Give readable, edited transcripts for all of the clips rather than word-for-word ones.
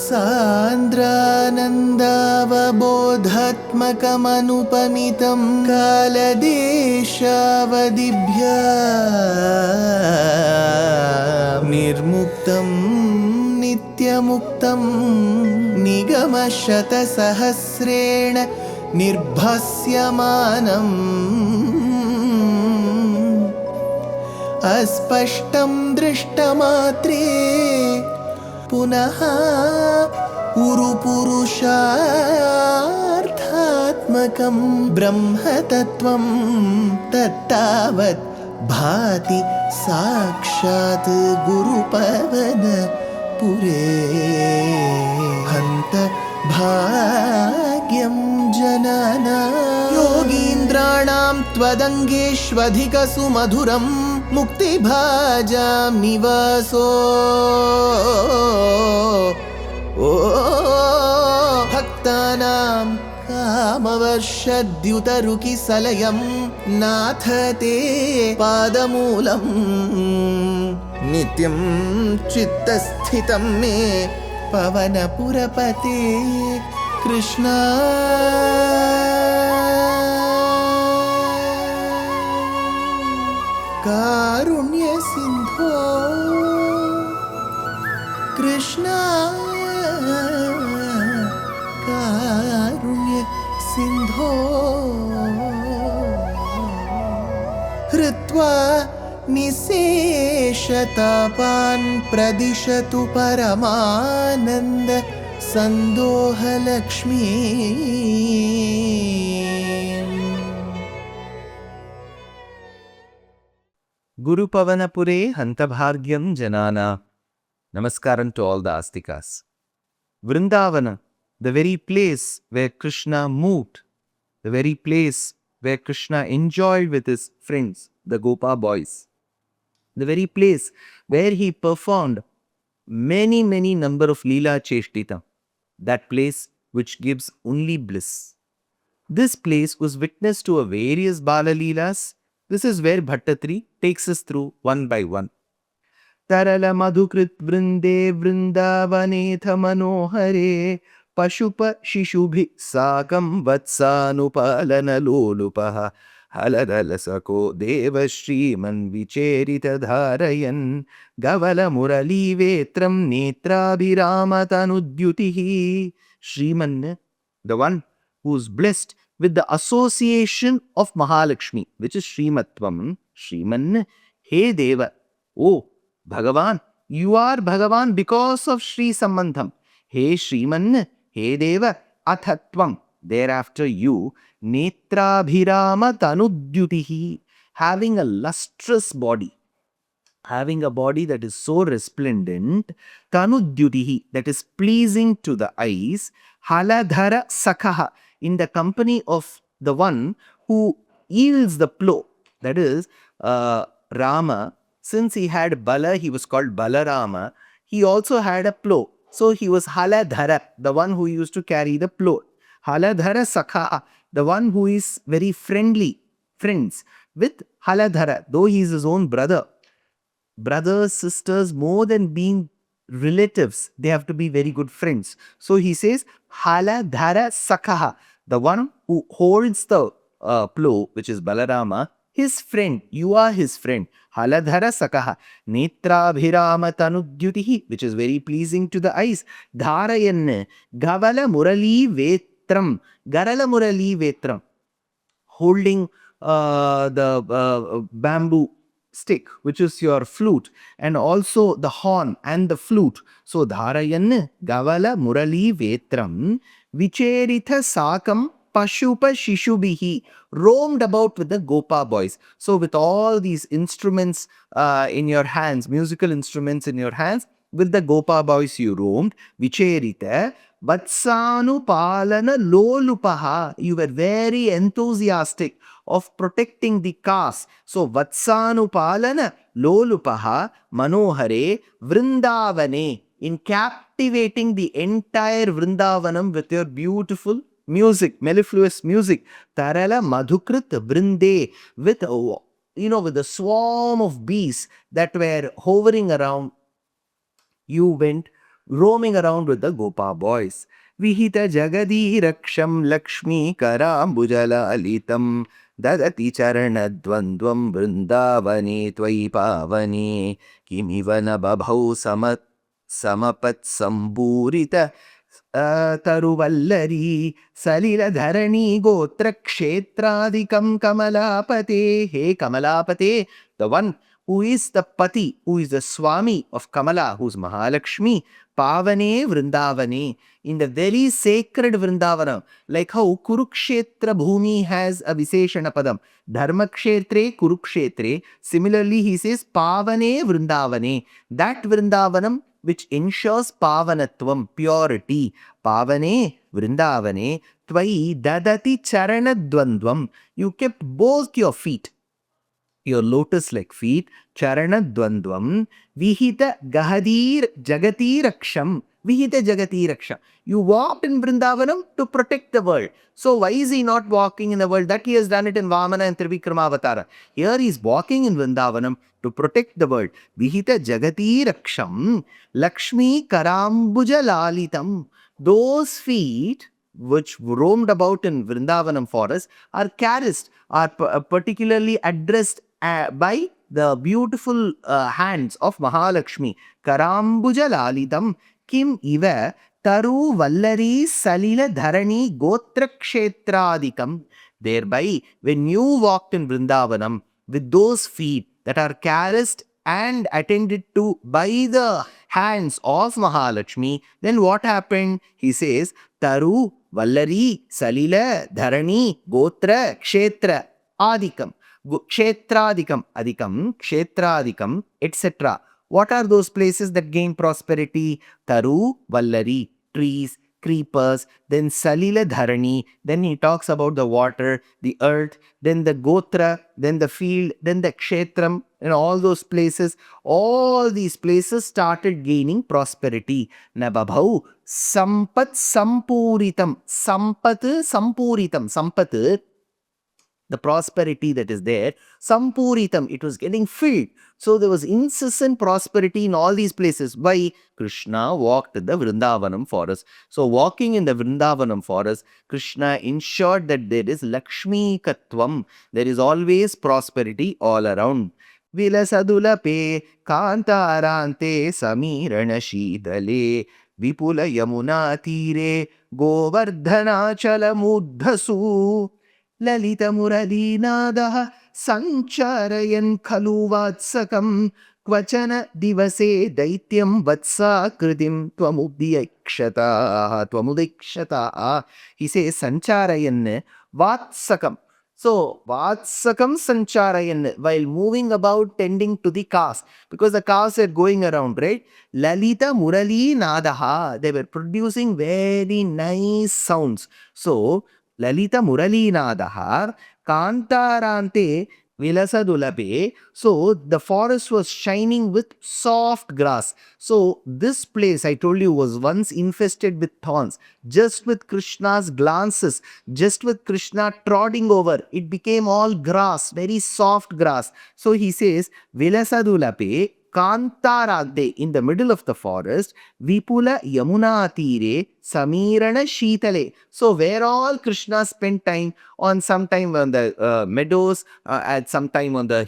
सान्द्रानन्दावबोधात्मकमनुपमितं कालदेशावदिभ्या निर्मुक्तं नित्यमुक्तं निगमशतसहस्रेण निर्भास्यमानम् अस्पष्टं दृष्टमात्रे पुनः उरुपुरुषार्थात्मकं ब्रह्मतत्त्वं तत्तावत् भाति साक्षात् गुरुपवनपुरे हन्त भाग्यं जनानां योगीन्द्राणां त्वदङ्गेष्वधिकसुमधुरं मुक्तिभाजां निवासो भक्तानां कामवर्षद्युतरुकिसलयं नाथ ते पादमूलं नित्यं चित्तस्थितं मे पवनपुरपते कृष्णा कारुण्यसिन्धो कृष्णा कारुण्यसिन्धो हृत्वा निशेषतापान् प्रदिशतु परमानन्द सन्दोहलक्ष्मी Guru Pavanapure Hantabhagyam Janana. Namaskaram to all the Astikas. Vrindavana, the very place where Krishna moved, the very place where Krishna enjoyed with his friends, the Gopa boys, the very place where he performed many number of Leela Cheshtita, that place which gives only bliss. This place was witness to a various Bala Leelas. This is where Bhaṭṭatiri takes us through one by one. Tarala madhukrit vrinde vrindavanetha manohare pashupa shishubhi sakam vatsanupalana lolupaha haladalasako Devas Śrīman vicherita dharayan gavala murali vetram netrabhiramatanuddyutihi. Śrīman, the one who is blessed with the association of Mahalakshmi, which is Śrīmatvam. Śrīman, hey Deva, oh Bhagavan, you are Bhagavan because of Shri Sambandham. Hey Śrīman, hey Deva, Athatvam, thereafter you, Netrabhirama Tanudyutihi, having a lustrous body, having a body that is so resplendent, Tanudyutihi, that is pleasing to the eyes, Haladhara Sakaha, in the company of the one who yields the plow, that is Rama. Since he had Bala, he was called Balarama. He also had a plow. So he was Haladhara, the one who used to carry the plow. Haladhara Sakha, the one who is very friendly, friends with Haladhara, though he is his own brother. Brothers, sisters, more than being relatives, they have to be very good friends. So he says, Haladhara Sakha, the one who holds the plow, which is Balarama, his friend, you are his friend. Haladhara Sakaha, Netrabhirama Tanudyutihi, which is very pleasing to the eyes. Dharayan, Gavala Murali Vetram, Garala Murali Vetram, holding the bamboo stick, which is your flute, and also the horn and the flute. So Dharayan, Gavala Murali Vetram, Vicheritha Sakam Pashupa Shishubhihi, roamed about with the Gopa boys. So with all these instruments in your hands, musical instruments in your hands, with the Gopa boys you roamed. Vicherita Vatsanupalana Lolupaha, you were very enthusiastic of protecting the caste. So Vatsanupalana Lolupaha Manohare Vrindavane, in captivating the entire Vrindavanam with your beautiful music, mellifluous music. Tarala Madhukrit Vrinde, with with a swarm of bees that were hovering around. You went roaming around with the Gopa boys. Vihita Jagadi Raksham Lakshmi Karambujala Dadati Charana Dvandvam Vrindavane Tvai Pavane Kimivana Babhau Samapat Samburita Taruvallari Salila Dharani Gotra Kshetradikam Kamalapate. Hey Kamalapate, the one who is the Pati, who is the Swami of Kamala, who is Mahalakshmi, Pavane Vrindavane, in the very sacred Vrindavana, like how Kurukshetra Bhumi has a Visheshana Padam, Dharmakshetre Kurukshetre, similarly he says Pavane Vrindavane, that Vrindavanam which ensures Pavanatvam, purity, Pavane Vrindavane, Tvai Dadati Charanadvandvam, you kept both your feet, your lotus-like feet, Charana Dvandvam, Vihita Gahadir Jagati Raksham, Vihita Jagati Raksham. You walked in Vrindavanam to protect the world. So why is he not walking in the world? That he has done it in Vamana and Trivikrama Avatara. Here he is walking in Vrindavanam to protect the world. Vihita Jagati Raksham, Lakshmi Karambuja Lalitam. Those feet which roamed about in Vrindavanam forest are caressed, are particularly addressed by the beautiful hands of Mahalakshmi. Karambuja Lalitam Kim Iva Taru Vallari Salila Dharani Gotra Kshetradikam. Thereby, when you walked in Vrindavanam with those feet that are caressed and attended to by the hands of Mahalakshmi, then what happened? He says, Taru Vallari Salila Dharani Gotra Kshetra Adikam. Kshetradikam, Adikam, Kshetradikam, etc. What are those places that gain prosperity? Taru, Vallari, trees, creepers, then Salila Dharani, then he talks about the water, the earth, then the Gotra, then the field, then the Kshetram, and all those places. All these places started gaining prosperity. Nababhau, Sampat Sampuritam, Sampat Sampuritam, Sampat, the prosperity that is there, Sampuritam, it was getting filled. So there was incessant prosperity in all these places. Why? Krishna walked in the Vrindavanam forest. So walking in the Vrindavanam forest, Krishna ensured that there is Lakshmi Katvam. There is always prosperity all around. Vilasadulape Kantarante Samirana Shidale Vipula Yamuna Tire Govardhana Chalamudhasu Lalita Muralinadah Sancharayan Khalu Vatsakam Kvachana Divase Daityam Vatsakritim Twamudikshata. He says Sancharayan Vatsakam. So, Vatsakam Sancharayan, while moving about tending to the cows, because the cows are going around, right? Lalita Murali Nadaha, they were producing very nice sounds. So, Lalita Murali Nadaha, Kantarante Vilasadulabe. So the forest was shining with soft grass. So this place, I told you, was once infested with thorns. Just with Krishna's glances, just with Krishna trotting over, it became all grass, very soft grass. So he says, Vilasadulabe Kantaragde, in the middle of the forest, Vipula Yamuna Tire, Samirana Shitale. So where all Krishna spent time, on some time on the meadows, at some time on the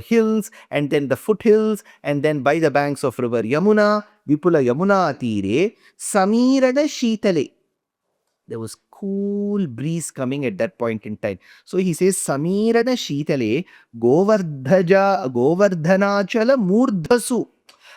hills, and then the foothills, and then by the banks of river Yamuna, Vipula Yamuna Tire, Samirana Shitale. There was cool breeze coming at that point in time. So he says, Samirana Shitale Govardhanachala Murdhasu.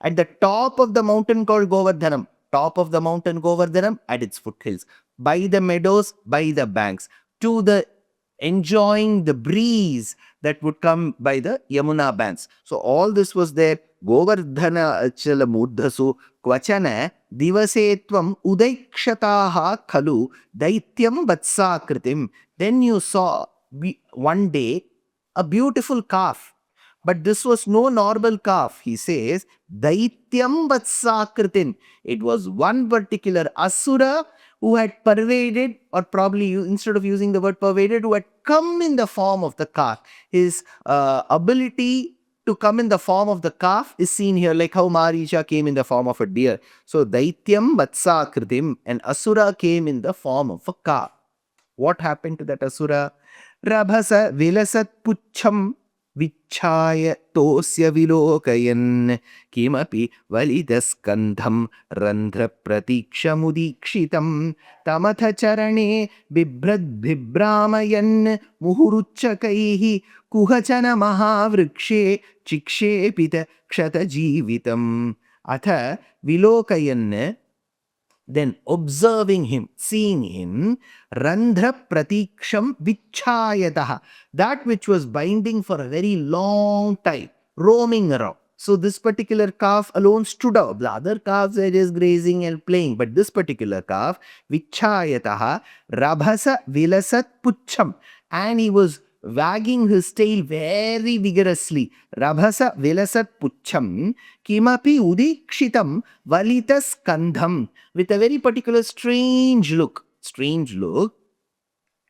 At the top of the mountain called Govardhanam. Top of the mountain Govardhanam at its foothills. By the meadows, by the banks. To the enjoying the breeze that would come by the Yamuna banks. So all this was there. Govardhana Achala Murdhasu Kvachana Divasetvam Udaikshatah Khalu Daityam Vatsakritim. Then you saw one day a beautiful calf. But this was no normal calf. He says, Daityam Vatsakritim. It was one particular Asura who had pervaded, or probably instead of using the word pervaded, who had come in the form of the calf. His ability to come in the form of the calf is seen here, like how Maricha came in the form of a deer. So Daityam Vatsakritim, an Asura came in the form of a calf. What happened to that Asura? Rabhasa Vilasat Pucham Vichaya Tosya Vilokayan Kimapi Validaskandham Randhra Pratikshamudikshitam Tamatha Charane Bibrad Bibramayan Muhuruchakaihi Kuhachana Mahavrikshe Chikshepita Ksatajivitam Atha Vilokayan. Then observing him, seeing him, Randhra Pratiksham Vichayataha, that which was binding for a very long time, roaming around. So this particular calf alone stood up. The other calves were just grazing and playing. But this particular calf, Vichayataha, Rabhasa Vilasat Pucham, and he was wagging his tail very vigorously. Rabhasa Vilasat Pucham, Kimapi Udikshitam Valitas Kandham, with a very particular strange look.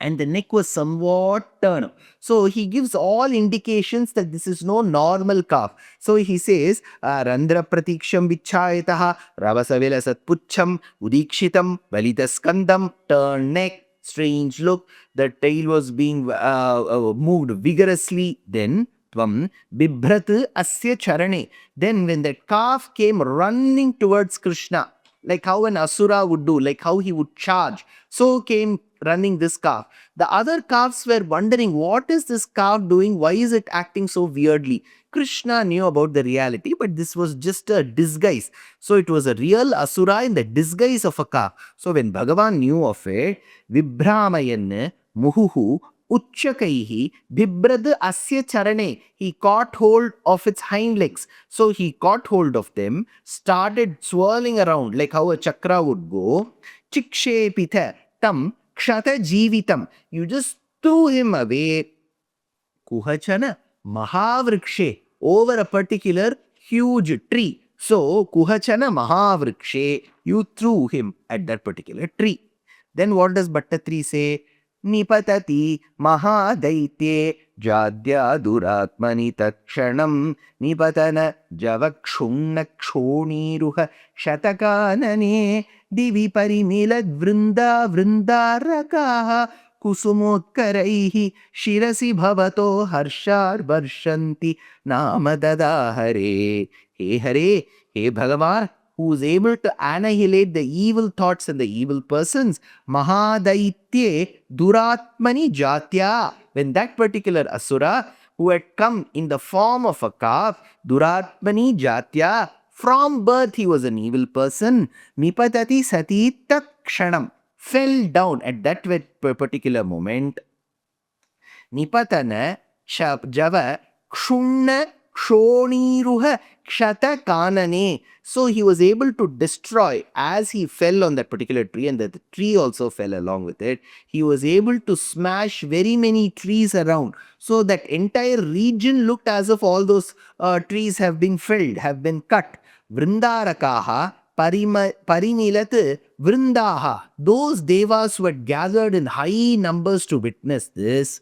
And the neck was somewhat turned. So he gives all indications that this is no normal calf. So he says, Randhra Pratiksham Vichayataha, Rabhasa Vilasat Pucham, Udikshitam, Validaskandam, turned neck, strange look. The tail was being moved vigorously. Then, Tvam Bibhrat Asya Charane. Then when the calf came running towards Krishna, like how an Asura would do, like how he would charge, so came running this calf. The other calves were wondering, what is this calf doing? Why is it acting so weirdly? Krishna knew about the reality, but this was just a disguise. So it was a real Asura in the disguise of a calf. So when Bhagavan knew of it, Vibhramayan Muhuhu Uchchakaihi Bibrad Asya Charane, he caught hold of its hind legs. So he caught hold of them, started swirling around like how a chakra would go. Chikshepita Tam Kshata Jivitam, you just threw him away. Kuhachana Mahavrikshe, over a particular huge tree. So Kuhachana Mahavrikshe, you threw him at that particular tree. Then what does Bhaṭṭatiri say? Nipatati Mahadaitye Jadya Duratmani Takshanam Nipatana Javakshunna Kshoniruha Shatakanane Divi Parimilad Vrinda Vrindarakaha Kusumotkaraihi Shirasi Bhavato Harshar Varshanti Namadada Hare. Hey Hare, hey Bhagavan, who is able to annihilate the evil thoughts and the evil persons. Mahadaitye Duratmani Jatya. When that particular Asura who had come in the form of a calf, Duratmani Jatya, from birth he was an evil person. Nipatati Sati Takshanam, fell down at that particular moment. Nipatana Java Kshunna Kshoniruha Kshata Kanane. So he was able to destroy, as he fell on that particular tree, and the tree also fell along with it. He was able to smash very many trees around. So that entire region looked as if all those trees have been felled, have been cut. Vrindarakaha Parinilat Vrindaha. Those devas who had gathered in high numbers to witness this.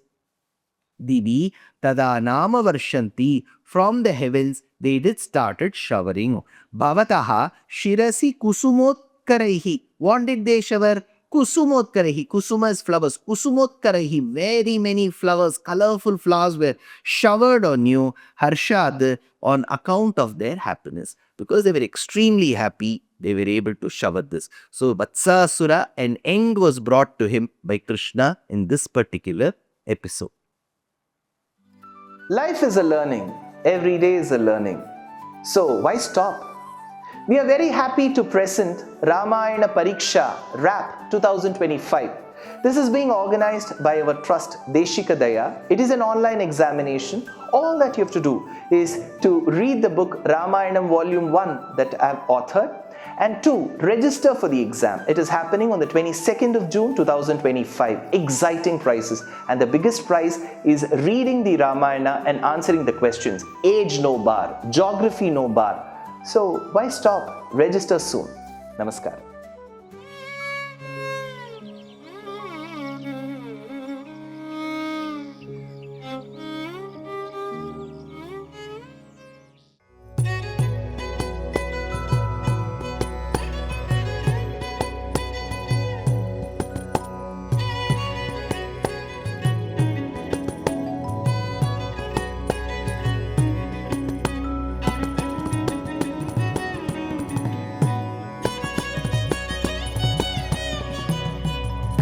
Divi tada nama varshanti, from the heavens they did started showering. Bhavataha shirasi kusumotkaraihi. What did they shower? Kusumotkaraihi. Kusuma is flowers. Kusumotkaraihi. Very many flowers, colorful flowers were showered on you. Harshad, on account of their happiness. Because they were extremely happy, they were able to shower this. So Vatsasura, an end was brought to him by Krishna in this particular episode. Life is a learning. Every day is a learning. So why stop? We are very happy to present Ramayana Pariksha RAP 2025. This is being organized by our trust Deshikadaya. It is an online examination. All that you have to do is to read the book Ramayanam Volume 1 that I have authored, and 2, register for the exam. It is happening on the 22nd of June 2025. Exciting prizes, and the biggest prize is reading the Ramayana and answering the questions. Age no bar, geography no bar. So why stop? Register soon. Namaskar.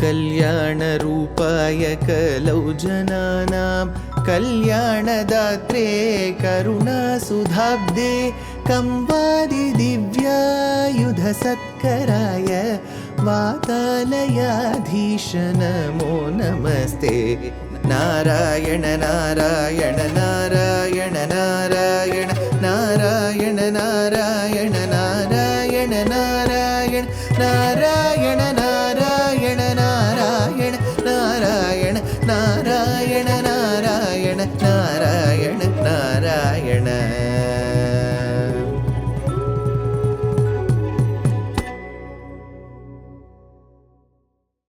कल्याणरूपाय कलौ जनानां कल्याणदात्रे करुणासुधाब्दे कंवादिदिव्यायुधसत्कराय वातालयाधीश नमो नमस्ते। नारायण नारायण नारायण नारायण नारायण नारायण नारायण नारायण नारायण नारायण नारायण नारायण नारायण नारायण नारायण नारायण